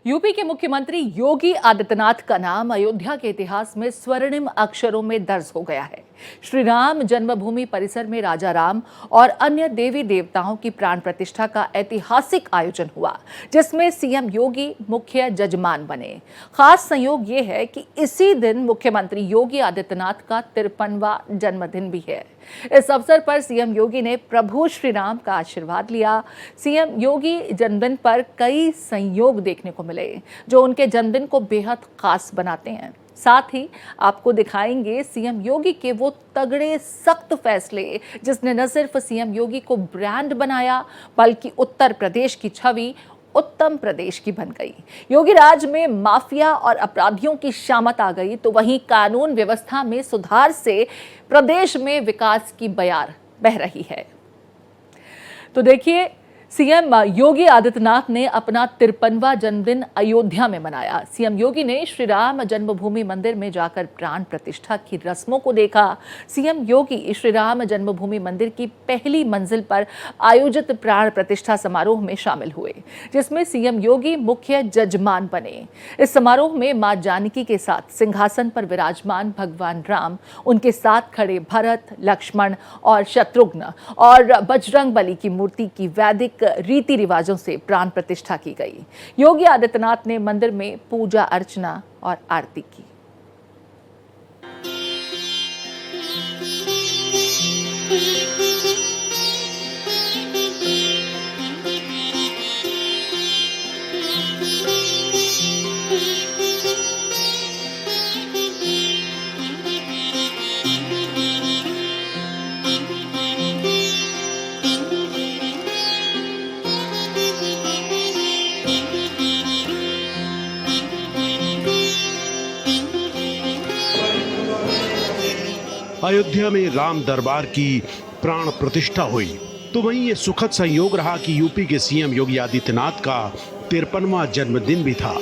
UP के मुख्यमंत्री योगी आदित्यनाथ का नाम अयोध्या के इतिहास में स्वर्णिम अक्षरों में दर्ज हो गया है। श्री राम जन्मभूमि परिसर में राजा राम और अन्य देवी देवताओं की प्राण प्रतिष्ठा का ऐतिहासिक आयोजन हुआ, जिसमें सीएम योगी मुख्य जजमान बने। खास संयोग ये है कि इसी दिन मुख्यमंत्री योगी आदित्यनाथ का 53वां जन्मदिन भी है। इस अवसर पर सीएम योगी ने प्रभु श्री राम का आशीर्वाद लिया। सीएम योगी जन्मदिन पर कई संयोग देखने को मिले जो उनके जन्मदिन को बेहद खास बनाते हैं। साथ ही आपको दिखाएंगे सीएम योगी के वो तगड़े सख्त फैसले जिसने न सिर्फ सीएम योगी को ब्रांड बनाया बल्कि उत्तर प्रदेश की छवि उत्तम प्रदेश की बन गई। योगी राज में माफिया और अपराधियों की शामत आ गई तो वहीं कानून व्यवस्था में सुधार से प्रदेश में विकास की बयार बह रही है। तो देखिए, सीएम योगी आदित्यनाथ ने अपना 53वां जन्मदिन अयोध्या में मनाया। सीएम योगी ने श्री राम जन्मभूमि मंदिर में जाकर प्राण प्रतिष्ठा की रस्मों को देखा। सीएम योगी श्री राम जन्मभूमि मंदिर की पहली मंजिल पर आयोजित प्राण प्रतिष्ठा समारोह में शामिल हुए, जिसमें सीएम योगी मुख्य जजमान बने। इस समारोह में मां जानकी के साथ सिंहासन पर विराजमान भगवान राम, उनके साथ खड़े भरत, लक्ष्मण और शत्रुघ्न और बजरंग बली की मूर्ति की वैदिक रीति रिवाजों से प्राण प्रतिष्ठा की गई। योगी आदित्यनाथ ने मंदिर में पूजा अर्चना और आरती की। अयोध्या में राम दरबार की प्राण प्रतिष्ठा हुई तो वहीं ये सुखद संयोग रहा कि यूपी के सीएम योगी आदित्यनाथ का 53वां जन्मदिन भी था।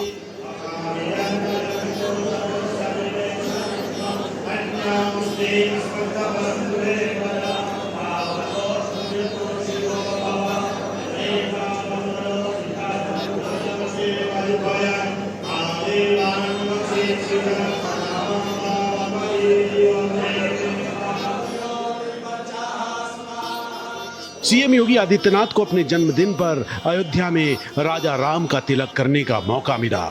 सीएम योगी आदित्यनाथ को अपने जन्मदिन पर अयोध्या में राजा राम का तिलक करने का मौका मिला।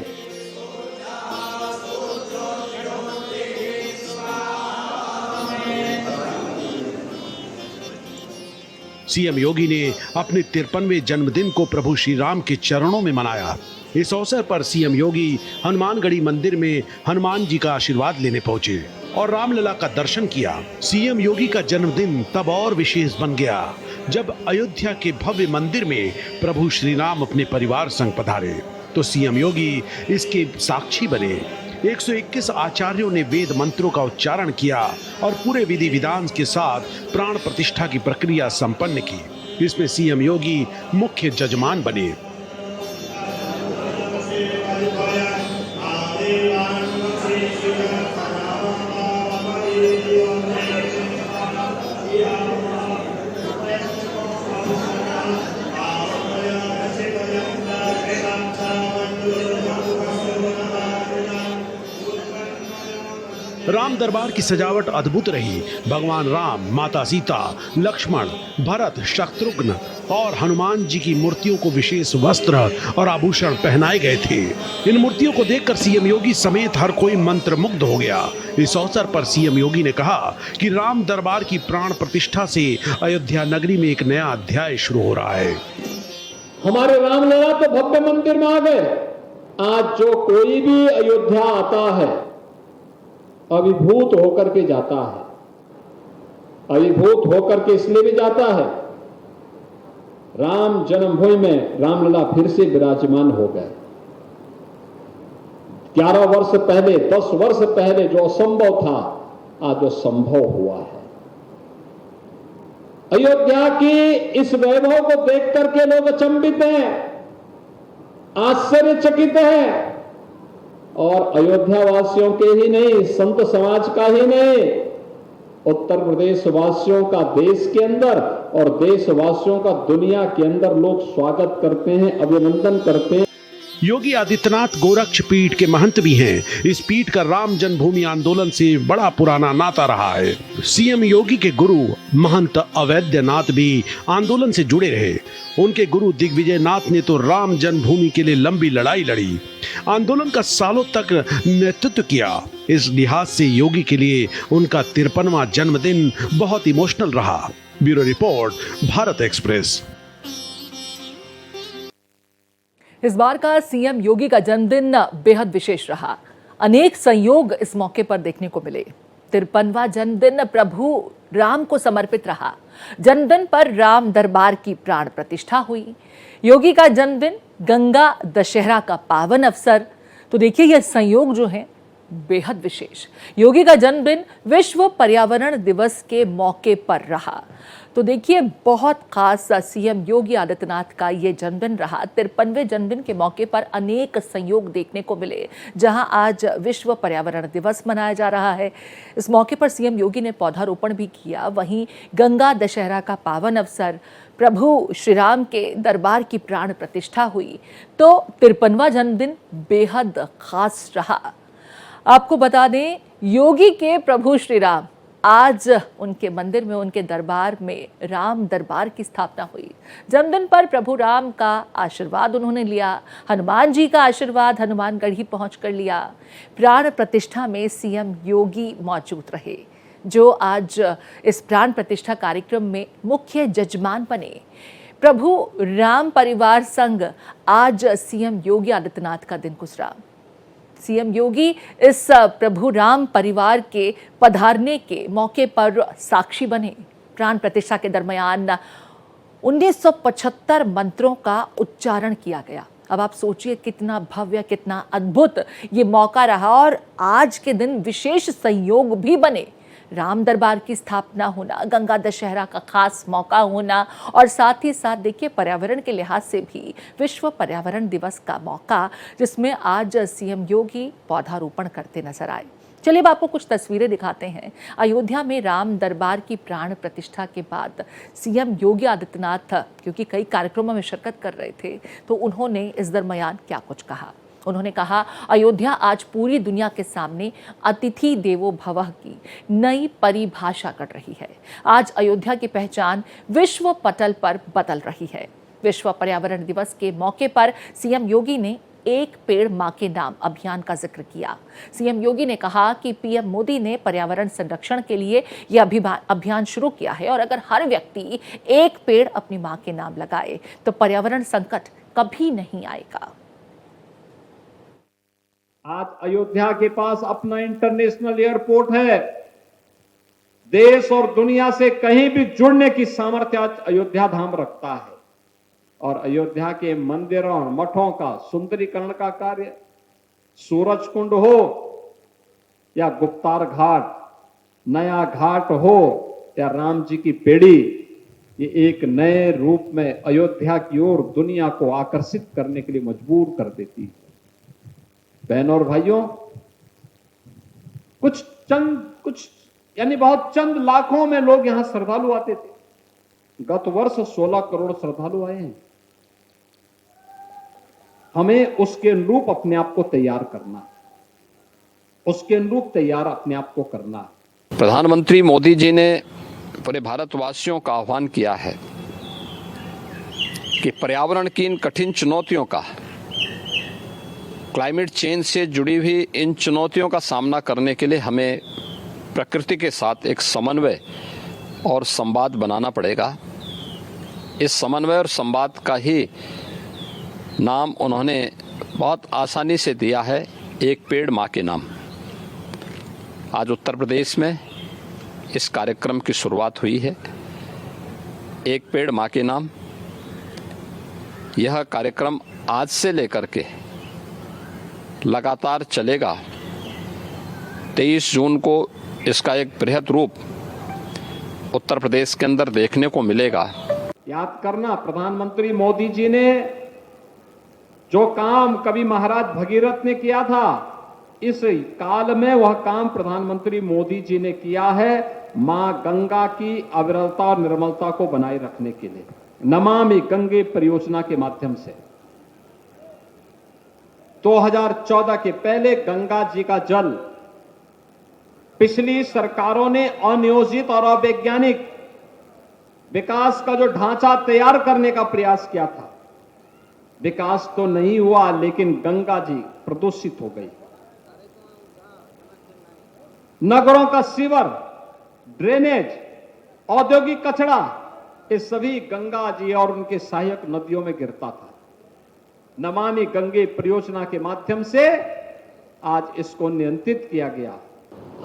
सीएम योगी ने अपने 53वें जन्मदिन को प्रभु श्री राम के चरणों में मनाया। इस अवसर पर सीएम योगी हनुमानगढ़ी मंदिर में हनुमान जी का आशीर्वाद लेने पहुंचे और रामलला का दर्शन किया। सीएम योगी का जन्मदिन तब और विशेष बन गया जब अयोध्या के भव्य मंदिर में प्रभु श्री राम अपने परिवार संग पधारे तो सीएम योगी इसके साक्षी बने। 121 आचार्यों ने वेद मंत्रों का उच्चारण किया और पूरे विधि विधान के साथ प्राण प्रतिष्ठा की प्रक्रिया संपन्न की। इसमें सीएम योगी मुख्य जजमान बने। राम दरबार की सजावट अद्भुत रही। भगवान राम, माता सीता, लक्ष्मण, भरत, शत्रुघ्न और हनुमान जी की मूर्तियों को विशेष वस्त्र और आभूषण पहनाए गए थे। इन मूर्तियों को देखकर सीएम योगी समेत हर कोई मंत्रमुग्ध हो गया। इस अवसर पर सीएम योगी ने कहा कि राम दरबार की प्राण प्रतिष्ठा से अयोध्या नगरी में एक नया अध्याय शुरू हो रहा है। हमारे रामलला तो भव्य मंदिर में आ गए। आज जो कोई भी अयोध्या आता है अभिभूत होकर के जाता है। अभिभूत होकर के इसलिए भी जाता है, राम जन्मभूमि में रामलला फिर से विराजमान हो गए। 11 वर्ष पहले, 10 वर्ष पहले जो असंभव था आज वो संभव हुआ है। अयोध्या की इस वैभव को देख करके लोग अचंभित हैं, आश्चर्यचकित हैं और अयोध्या वासियों के ही नहीं, संत समाज का ही नहीं, उत्तर प्रदेश वासियों का देश के अंदर और देशवासियों का दुनिया के अंदर लोग स्वागत करते हैं, अभिनंदन करते हैं। योगी आदित्यनाथ गोरक्ष पीठ के महंत भी हैं। इस पीठ का राम जन्मभूमि आंदोलन से बड़ा पुराना नाता रहा है। सीएम योगी के गुरु महंत अवैधनाथ भी आंदोलन से जुड़े रहे। उनके गुरु दिग्विजय नाथ ने तो राम जन्मभूमि के लिए लंबी लड़ाई लड़ी, आंदोलन का सालों तक नेतृत्व किया। इस लिहाज से योगी के लिए उनका 53वां जन्मदिन बहुत इमोशनल रहा। Bureau report, Bharat express. इस बार का सीएम योगी का जन्मदिन बेहद विशेष रहा। अनेक संयोग इस मौके पर देखने को मिले। 53वां जन्मदिन प्रभु राम को समर्पित रहा। जन्मदिन पर राम दरबार की प्राण प्रतिष्ठा हुई। योगी का जन्मदिन गंगा दशहरा का पावन अवसर, तो देखिए यह संयोग जो है बेहद विशेष। योगी का जन्मदिन विश्व पर्यावरण दिवस के मौके पर रहा। तो देखिए बहुत खास सीएम योगी आदित्यनाथ का ये जन्मदिन रहा। 53वें जन्मदिन के मौके पर अनेक संयोग देखने को मिले, जहां आज विश्व पर्यावरण दिवस मनाया जा रहा है। इस मौके पर सीएम योगी ने पौधारोपण भी किया। वहीं गंगा दशहरा का पावन अवसर, प्रभु श्री राम के दरबार की प्राण प्रतिष्ठा हुई। तो 53वां जन्मदिन बेहद खास रहा। आपको बता दें, योगी के प्रभु श्री राम, आज उनके मंदिर में, उनके दरबार में राम दरबार की स्थापना हुई। जन्मदिन पर प्रभु राम का आशीर्वाद उन्होंने लिया। हनुमान जी का आशीर्वाद हनुमानगढ़ी पहुंच कर लिया। प्राण प्रतिष्ठा में सीएम योगी मौजूद रहे, जो आज इस प्राण प्रतिष्ठा कार्यक्रम में मुख्य जजमान बने। प्रभु राम परिवार संग आज सीएम योगी आदित्यनाथ का दिन गुजरा। सीएम योगी इस प्रभु राम परिवार के पधारने के मौके पर साक्षी बने। प्राण प्रतिष्ठा के दरमियान 1975 मंत्रों का उच्चारण किया गया। अब आप सोचिए कितना भव्य, कितना अद्भुत ये मौका रहा। और आज के दिन विशेष संयोग भी बने। राम दरबार की स्थापना होना, गंगा दशहरा का खास मौका होना, और साथ ही साथ देखिए पर्यावरण के लिहाज से भी विश्व पर्यावरण दिवस का मौका, जिसमें आज सीएम योगी पौधारोपण करते नजर आए। चलिए अब आपको कुछ तस्वीरें दिखाते हैं। अयोध्या में राम दरबार की प्राण प्रतिष्ठा के बाद सीएम योगी आदित्यनाथ, क्योंकि कई कार्यक्रमों में शिरकत कर रहे थे, तो उन्होंने इस दरमियान क्या कुछ कहा। उन्होंने कहा, अयोध्या आज पूरी दुनिया के सामने अतिथि देवो भवः की नई परिभाषा कर रही है। आज अयोध्या की पहचान विश्व पटल पर बदल रही है। विश्व पर्यावरण दिवस के मौके पर सीएम योगी ने एक पेड़ मां के नाम अभियान का जिक्र किया। सीएम योगी ने कहा कि पीएम मोदी ने पर्यावरण संरक्षण के लिए यह अभियान शुरू किया है, और अगर हर व्यक्ति एक पेड़ अपनी मां के नाम लगाए तो पर्यावरण संकट कभी नहीं आएगा। आज अयोध्या के पास अपना इंटरनेशनल एयरपोर्ट है। देश और दुनिया से कहीं भी जुड़ने की सामर्थ्य आज अयोध्या धाम रखता है। और अयोध्या के मंदिरों और मठों का सुंदरीकरण का कार्य, सूरज कुंड हो या गुप्तार घाट, नया घाट हो या राम जी की पेड़ी, ये एक नए रूप में अयोध्या की ओर दुनिया को आकर्षित करने के लिए मजबूर कर देती है। बहनों और भाइयों, कुछ यानी बहुत चंद लाखों में लोग यहां श्रद्धालु आते थे। गत वर्ष 16 करोड़ श्रद्धालु आए हैं। हमें उसके अनुरूप अपने आप को तैयार करना, उसके अनुरूप तैयार अपने आप को करना। प्रधानमंत्री मोदी जी ने पूरे भारतवासियों का आह्वान किया है कि पर्यावरण की इन कठिन चुनौतियों का, क्लाइमेट चेंज से जुड़ी हुई इन चुनौतियों का सामना करने के लिए हमें प्रकृति के साथ एक समन्वय और संवाद बनाना पड़ेगा। इस समन्वय और संवाद का ही नाम उन्होंने बहुत आसानी से दिया है, एक पेड़ मां के नाम। आज उत्तर प्रदेश में इस कार्यक्रम की शुरुआत हुई है, एक पेड़ मां के नाम। यह कार्यक्रम आज से लेकर के लगातार चलेगा। 23 जून को इसका एक बृहद रूप उत्तर प्रदेश के अंदर देखने को मिलेगा। याद करना, प्रधानमंत्री मोदी जी ने जो काम कभी महाराज भगीरथ ने किया था, इस काल में वह काम प्रधानमंत्री मोदी जी ने किया है, मां गंगा की अविरलता और निर्मलता को बनाए रखने के लिए, नमामि गंगे परियोजना के माध्यम से। 2014 के पहले गंगा जी का जल पिछली सरकारों ने अनियोजित और अवैज्ञानिक विकास का जो ढांचा तैयार करने का प्रयास किया था, विकास तो नहीं हुआ, लेकिन गंगा जी प्रदूषित हो गई। नगरों का सीवर, ड्रेनेज, औद्योगिक कचरा, ये सभी गंगा जी और उनके सहायक नदियों में गिरता था। नमामि गंगे परियोजना के माध्यम से आज इसको नियंत्रित किया गया।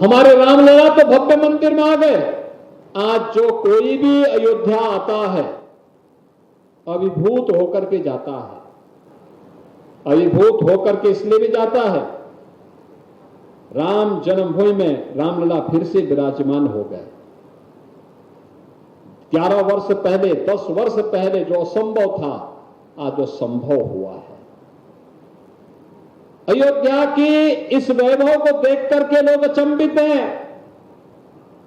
हमारे रामलला तो भव्य मंदिर में आ गए। आज जो कोई भी अयोध्या आता है अभिभूत होकर के जाता है। अभिभूत होकर के इसलिए भी जाता है, राम जन्मभूमि में रामलला फिर से विराजमान हो गए। 11 वर्ष पहले, 10 वर्ष पहले जो असंभव था, आज वो संभव हुआ है। अयोध्या की इस वैभव को देख करके लोग अचंभित हैं,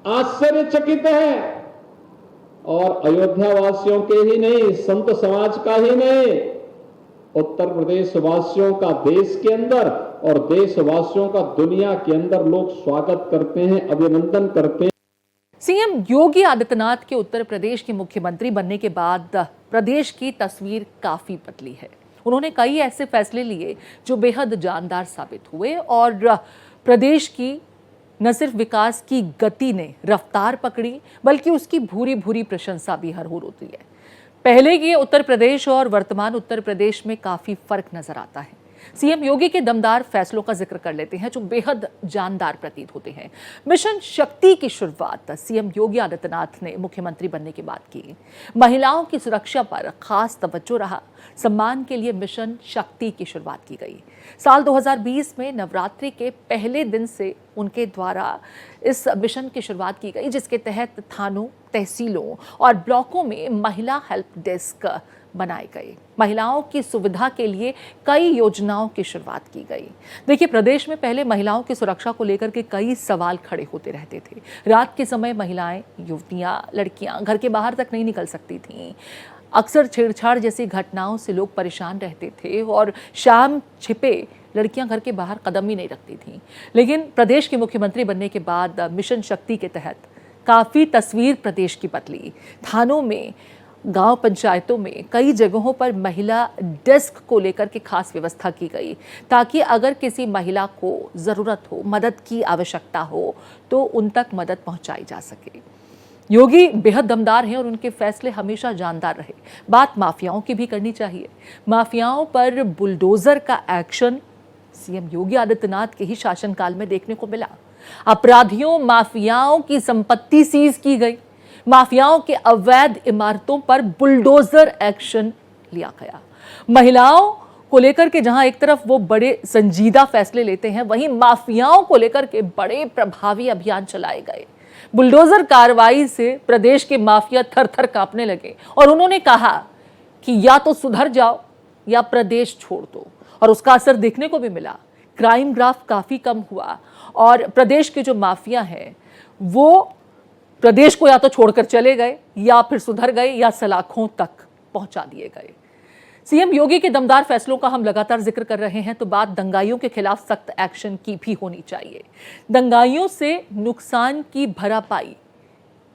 आश्चर्यचकित हैं, और अयोध्या वासियों के ही नहीं, संत समाज का ही नहीं, उत्तर प्रदेश वासियों का देश के अंदर और देशवासियों का दुनिया के अंदर लोग स्वागत करते हैं, अभिनंदन करते हैं। सीएम योगी आदित्यनाथ के उत्तर प्रदेश के मुख्यमंत्री बनने के बाद प्रदेश की तस्वीर काफी बदली है। उन्होंने कई ऐसे फैसले लिए जो बेहद जानदार साबित हुए और प्रदेश की न सिर्फ विकास की गति ने रफ्तार पकड़ी, बल्कि उसकी भूरी भूरी प्रशंसा भी हर होती है। पहले के उत्तर प्रदेश और वर्तमान उत्तर प्रदेश में काफी फर्क नजर आता है। सीएम योगी के दमदार फैसलों का जिक्र कर लेते हैं जो बेहद जानदार प्रतीत होते हैं। मिशन शक्ति की शुरुआत सीएम योगी आदित्यनाथ ने मुख्यमंत्री बनने के बाद की। महिलाओं की सुरक्षा पर खास तवज्जो रहा। सम्मान के लिए मिशन शक्ति की शुरुआत की गई। साल 2020 में नवरात्रि के पहले दिन से उनके द्वारा इस मिशन की शुरुआत की गई, जिसके तहत थानों, तहसीलों और ब्लॉकों में महिला हेल्प डेस्क बनाए गए। महिलाओं की सुविधा के लिए कई योजनाओं की शुरुआत की गई। देखिए, प्रदेश में पहले महिलाओं की सुरक्षा को लेकर के कई सवाल खड़े होते रहते थे। रात के समय महिलाएं, युवतियां, लड़कियां घर के बाहर तक नहीं निकल सकती थीं। अक्सर छेड़छाड़ जैसी घटनाओं से लोग परेशान रहते थे और शाम छिपे लड़कियां घर के बाहर कदम ही नहीं रखती थीं। लेकिन प्रदेश के मुख्यमंत्री बनने के बाद मिशन शक्ति के तहत काफ़ी तस्वीर प्रदेश की बदली। थानों में, गांव पंचायतों में कई जगहों पर महिला डेस्क को लेकर के खास व्यवस्था की गई, ताकि अगर किसी महिला को ज़रूरत हो, मदद की आवश्यकता हो, तो उन तक मदद पहुंचाई जा सके। योगी बेहद दमदार हैं और उनके फैसले हमेशा जानदार रहे। बात माफियाओं की भी करनी चाहिए। माफियाओं पर बुलडोजर का एक्शन सीएम योगी आदित्यनाथ के ही शासनकाल में देखने को मिला। अपराधियों, माफियाओं की संपत्ति सीज की गई। माफियाओं के अवैध इमारतों पर बुलडोजर एक्शन लिया गया। महिलाओं को लेकर के जहां एक तरफ वो बड़े संजीदा फैसले लेते हैं, वहीं माफियाओं को लेकर के बड़े प्रभावी अभियान चलाए गए। बुलडोजर कार्रवाई से प्रदेश के माफिया थर-थर कांपने लगे और उन्होंने कहा कि या तो सुधर जाओ या प्रदेश छोड़ दो, और उसका असर देखने को भी मिला। क्राइम ग्राफ काफी कम हुआ और प्रदेश के जो माफिया हैं वो प्रदेश को या तो छोड़कर चले गए या फिर सुधर गए या सलाखों तक पहुंचा दिए गए। सीएम योगी के दमदार फैसलों का हम लगातार जिक्र कर रहे हैं, तो बात दंगाइयों के खिलाफ सख्त एक्शन की भी होनी चाहिए। दंगाइयों से नुकसान की भरपाई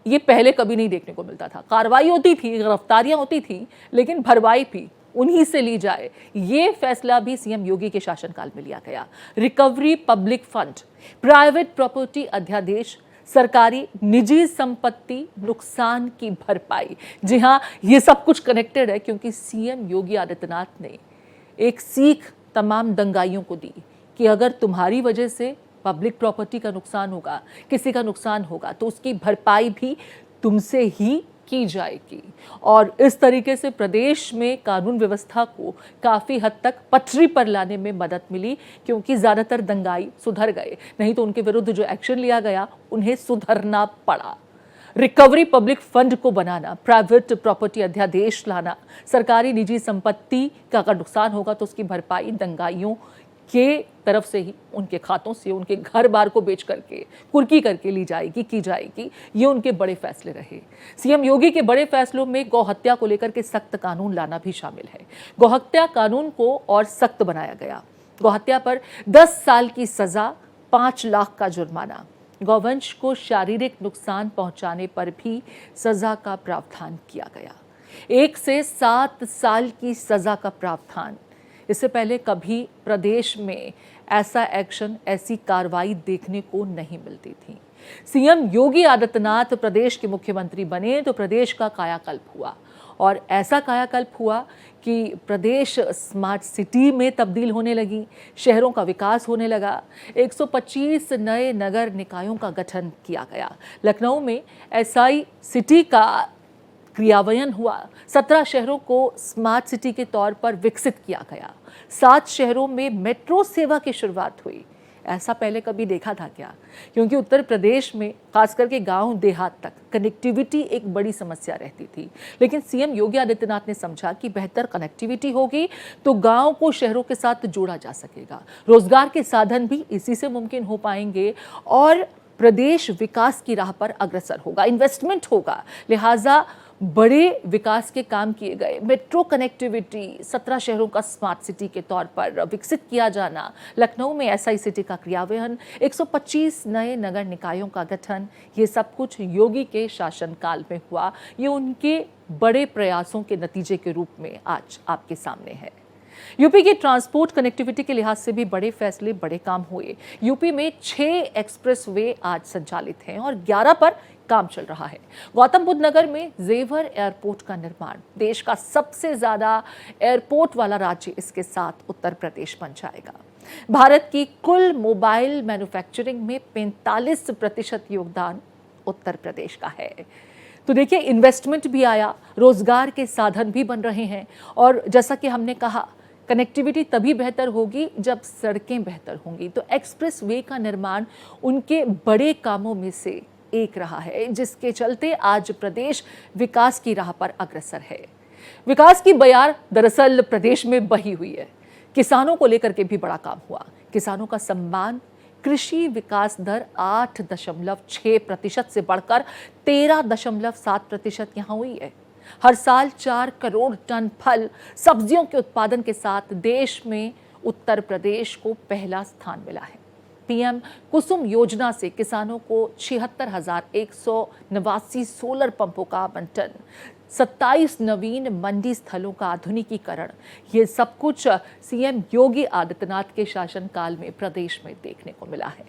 ये पहले कभी नहीं देखने को मिलता था। कार्रवाई होती थी, गिरफ्तारियां होती थी, लेकिन भरपाई भी उन्हीं से ली जाए, ये फैसला भी सीएम योगी के शासनकाल में लिया गया। Recovery public fund, private property अध्यादेश, सरकारी निजी संपत्ति नुकसान की भरपाई। जी हाँ, ये सब कुछ कनेक्टेड है, क्योंकि सीएम योगी आदित्यनाथ ने एक सीख तमाम दंगाइयों को दी कि अगर तुम्हारी वजह से पब्लिक प्रॉपर्टी का नुकसान होगा, किसी का नुकसान होगा, तो उसकी भरपाई भी तुमसे ही की जाएगी। और इस तरीके से प्रदेश में कानून व्यवस्था को काफ़ी हद तक पटरी पर लाने में मदद मिली, क्योंकि ज़्यादातर दंगाई सुधर गए, नहीं तो उनके विरुद्ध जो एक्शन लिया गया उन्हें सुधरना पड़ा। रिकवरी पब्लिक फंड को बनाना, प्राइवेट प्रॉपर्टी अध्यादेश लाना, सरकारी निजी संपत्ति का अगर नुकसान होगा तो उसकी भरपाई दंगाइयों के तरफ से ही, उनके खातों से, उनके घर बार को बेच करके, कुर्की करके ली जाएगी, की जाएगी। ये उनके बड़े फैसले रहे। सीएम योगी के बड़े फैसलों में गौ हत्या को लेकर के सख्त कानून लाना भी शामिल है। गौ हत्या कानून को और सख्त बनाया गया। गौहत्या पर 10 साल की सजा, 5 लाख का जुर्माना। गौवंश को शारीरिक नुकसान पहुंचाने पर भी सजा का प्रावधान किया गया। 1 से 7 साल की सजा का प्रावधान। इससे पहले कभी प्रदेश में ऐसा एक्शन, ऐसी कार्रवाई देखने को नहीं मिलती थी। सीएम योगी आदित्यनाथ प्रदेश के मुख्यमंत्री बने तो प्रदेश का कायाकल्प हुआ, और ऐसा कायाकल्प हुआ कि प्रदेश स्मार्ट सिटी में तब्दील होने लगी, शहरों का विकास होने लगा। 125 नए नगर निकायों का गठन किया गया। लखनऊ में एसआई सिटी का क्रियान्वयन हुआ। 17 शहरों को स्मार्ट सिटी के तौर पर विकसित किया गया। 7 शहरों में मेट्रो सेवा की शुरुआत हुई। ऐसा पहले कभी देखा था क्या? क्योंकि उत्तर प्रदेश में खास करके गांव देहात तक कनेक्टिविटी एक बड़ी समस्या रहती थी, लेकिन सीएम योगी आदित्यनाथ ने समझा कि बेहतर कनेक्टिविटी होगी तो गांव को शहरों के साथ जोड़ा जा सकेगा, रोजगार के साधन भी इसी से मुमकिन हो पाएंगे और प्रदेश विकास की राह पर अग्रसर होगा, इन्वेस्टमेंट होगा। लिहाजा बड़े विकास के काम किए गए। मेट्रो कनेक्टिविटी, 17 शहरों का स्मार्ट सिटी के तौर पर विकसित किया जाना, लखनऊ में एसआई सिटी का क्रियान्वयन, 125 नए नगर निकायों का गठन, ये सब कुछ योगी के शासनकाल में हुआ। ये उनके बड़े प्रयासों के नतीजे के रूप में आज आपके सामने है। यूपी की ट्रांसपोर्ट कनेक्टिविटी के लिहाज से भी बड़े फैसले, बड़े काम हुए। यूपी में 6 एक्सप्रेसवे आज संचालित हैं और 11 पर काम चल रहा है। गौतम बुद्ध नगर में जेवर एयरपोर्ट का निर्माण, देश का सबसे ज्यादा एयरपोर्ट वाला राज्य इसके साथ उत्तर प्रदेश बन जाएगा। भारत की कुल मोबाइल मैन्युफैक्चरिंग में 45% योगदान उत्तर प्रदेश का है। तो देखिए, इन्वेस्टमेंट भी आया, रोजगार के साधन भी बन रहे हैं, और जैसा कि हमने कहा, कनेक्टिविटी तभी बेहतर होगी जब सड़कें बेहतर होंगी। तो एक्सप्रेस वे का निर्माण उनके बड़े कामों में से एक रहा है, जिसके चलते आज प्रदेश विकास की राह पर अग्रसर है। विकास की बयार दरअसल प्रदेश में बही हुई है। किसानों को लेकर के भी बड़ा काम हुआ। किसानों का सम्मान, कृषि विकास दर 8.6% से बढ़कर 13.7% यहाँ हुई है। हर साल 4 करोड़ टन फल, सब्जियों के उत्पादन के साथ देश में उत्तर प्रदेश को पहला स्थान मिला है। पीएम कुसुम योजना से किसानों को 76,189 सोलर पंपों का आवंटन, 27 नवीन मंडी स्थलों का आधुनिकीकरण, ये सब कुछ सीएम योगी आदित्यनाथ के शासनकाल में प्रदेश में देखने को मिला है।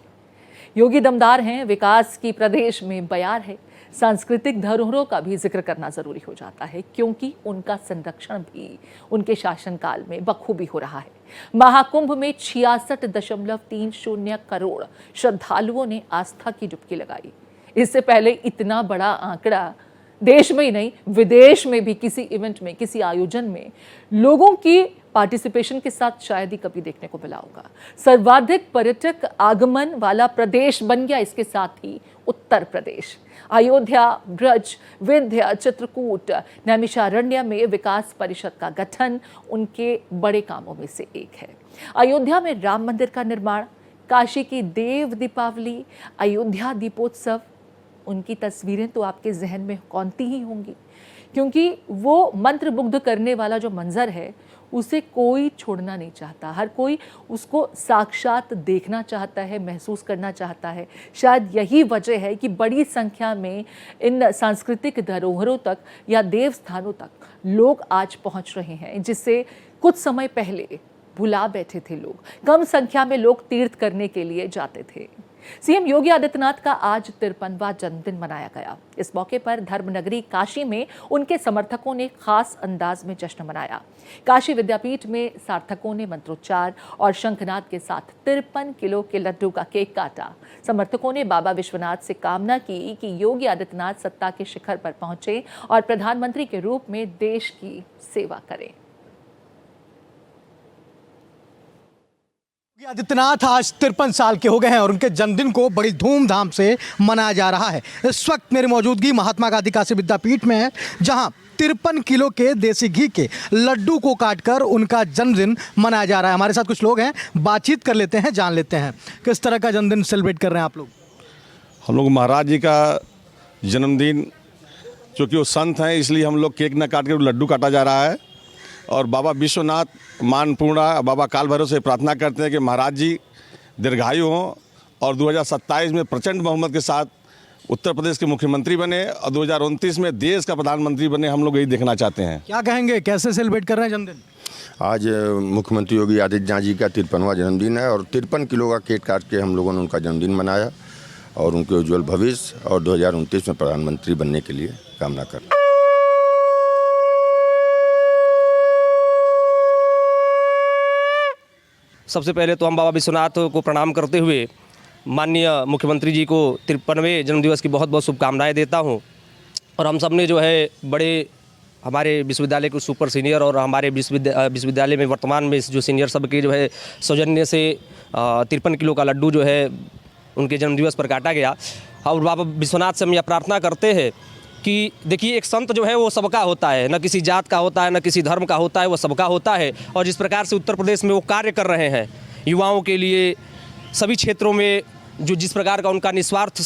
योगी दमदार हैं, विकास की प्रदेश में बयार है। सांस्कृतिक धरोहरों का भी जिक्र करना जरूरी हो जाता है, क्योंकि उनका संरक्षण भी उनके शासनकाल में बखूबी हो रहा है। महाकुंभ में 66.30 करोड़ श्रद्धालुओं ने आस्था की डुबकी लगाई। इससे पहले इतना बड़ा आंकड़ा देश में ही नहीं, विदेश में भी किसी इवेंट में, किसी आयोजन में लोगों की पार्टिसिपेशन के साथ शायद ही कभी देखने को मिला होगा। सर्वाधिक पर्यटक आगमन वाला प्रदेश बन गया इसके साथ ही उत्तर प्रदेश। अयोध्या, ब्रज, विंध्य, चित्रकूट, नैमिषारण्य में विकास परिषद का गठन उनके बड़े कामों में से एक है। अयोध्या में राम मंदिर का निर्माण, काशी की देव दीपावली, अयोध्या दीपोत्सव, उनकी तस्वीरें तो आपके जहन में कौंती ही होंगी, क्योंकि वो मंत्रमुग्ध करने वाला जो मंजर है उसे कोई छोड़ना नहीं चाहता। हर कोई उसको साक्षात देखना चाहता है, महसूस करना चाहता है। शायद यही वजह है कि बड़ी संख्या में इन सांस्कृतिक धरोहरों तक या देव स्थानों तक लोग आज पहुंच रहे हैं, जिससे कुछ समय पहले भुला बैठे थे लोग। कम संख्या में लोग तीर्थ करने के लिए जाते थे। सीएम योगी आदित्यनाथ का आज 53वां जन्मदिन मनाया गया। इस मौके पर धर्मनगरी काशी में उनके समर्थकों ने खास अंदाज में जश्न मनाया। काशी विद्यापीठ में सार्थकों ने मंत्रोच्चार और शंखनाद के साथ 53 किलो के लड्डू का केक काटा। समर्थकों ने बाबा विश्वनाथ से कामना की कि योगी आदित्यनाथ सत्ता के शिखर पर पहुंचे और प्रधानमंत्री के रूप में देश की सेवा करें। योगी आदित्यनाथ आज 53 साल के हो गए हैं और उनके जन्मदिन को बड़ी धूमधाम से मनाया जा रहा है। इस वक्त मेरी मौजूदगी महात्मा गांधी काशी विद्यापीठ में है, जहां 53 किलो के देसी घी के लड्डू को काटकर उनका जन्मदिन मनाया जा रहा है। हमारे साथ कुछ लोग हैं, बातचीत कर लेते हैं, जान लेते हैं किस तरह का जन्मदिन सेलिब्रेट कर रहे हैं आप लोग। हम लोग महाराज जी का जन्मदिन, चूँकि वो संत हैं इसलिए हम लोग केक न काट कर लड्डू काटा जा रहा है और बाबा विश्वनाथ मानपूर्णा बाबा काल भैरव से प्रार्थना करते हैं कि महाराज जी दीर्घायु हों और 2027 में प्रचंड बहुमत के साथ उत्तर प्रदेश के मुख्यमंत्री बने और 2029 में देश का प्रधानमंत्री बने। हम लोग यही देखना चाहते हैं। क्या कहेंगे, कैसे सेलिब्रेट कर रहे हैं जन्मदिन? आज मुख्यमंत्री योगी आदित्यनाथ जी का 53वां जन्मदिन है और 53 किलो का केक काट के हम लोगों ने उनका जन्मदिन मनाया और उनके उज्जवल भविष्य और 2029 में प्रधानमंत्री बनने के लिए कामना करते हैं। सबसे पहले तो हम बाबा विश्वनाथ को प्रणाम करते हुए माननीय मुख्यमंत्री जी को 53वें जन्मदिवस की बहुत बहुत शुभकामनाएं देता हूं। और हम सब ने जो है बड़े हमारे विश्वविद्यालय के सुपर सीनियर और हमारे विश्वविद्यालय में वर्तमान में जो सीनियर सब के जो है सौजन्य से 53 किलो का लड्डू जो है उनके जन्मदिवस पर काटा गया। और बाबा विश्वनाथ से हम यह प्रार्थना करते हैं कि देखिए, एक संत जो है वो सबका होता है, न किसी जात का होता है, न किसी धर्म का होता है, वो सबका होता है। और जिस प्रकार से उत्तर प्रदेश में वो कार्य कर रहे हैं युवाओं के लिए सभी क्षेत्रों में, जो जिस प्रकार का उनका निस्वार्थ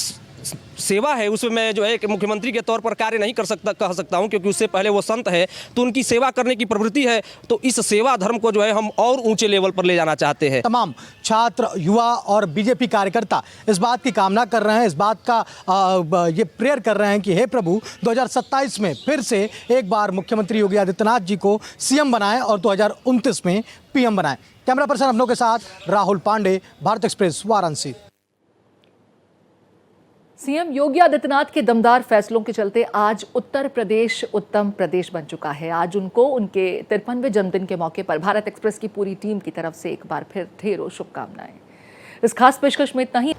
सेवा है, उसमें मैं जो है कि मुख्यमंत्री के तौर पर कार्य नहीं कह सकता हूं, क्योंकि उससे पहले वो संत है, तो उनकी सेवा करने की प्रवृत्ति है। तो इस सेवा धर्म को जो है हम और ऊंचे लेवल पर ले जाना चाहते हैं। तमाम छात्र, युवा और बीजेपी कार्यकर्ता इस बात की कामना कर रहे हैं, इस बात का ये प्रेयर कर रहे हैं कि हे प्रभु 2027 में फिर से एक बार मुख्यमंत्री योगी आदित्यनाथ जी को सीएम बनाएं और 2029 में पीएम बनाएं। कैमरा पर्सन अपनों के साथ राहुल पांडे, भारत एक्सप्रेस, वाराणसी। सीएम योगी आदित्यनाथ के दमदार फैसलों के चलते आज उत्तर प्रदेश उत्तम प्रदेश बन चुका है। आज उनको उनके 53वें जन्मदिन के मौके पर भारत एक्सप्रेस की पूरी टीम की तरफ से एक बार फिर ढेरों शुभकामनाएं। इस खास पेशकश में इतना ही।